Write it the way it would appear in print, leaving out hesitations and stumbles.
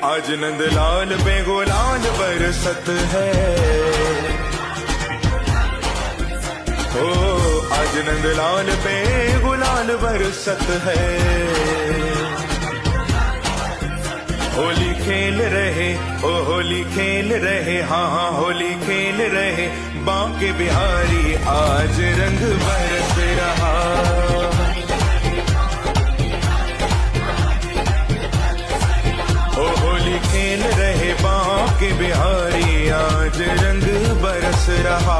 आज नंदलाल पे गुलाल बरसत है। ओ आज नंदलाल पे गुलाल बरसत है। होली खेल रहे, ओ होली खेल रहे, हाँ हाँ होली खेल रहे बांके बिहारी, आज रंग बरस रहा। ओ होली खेल रहे बांके बिहारी, आज रंग बरस रहा।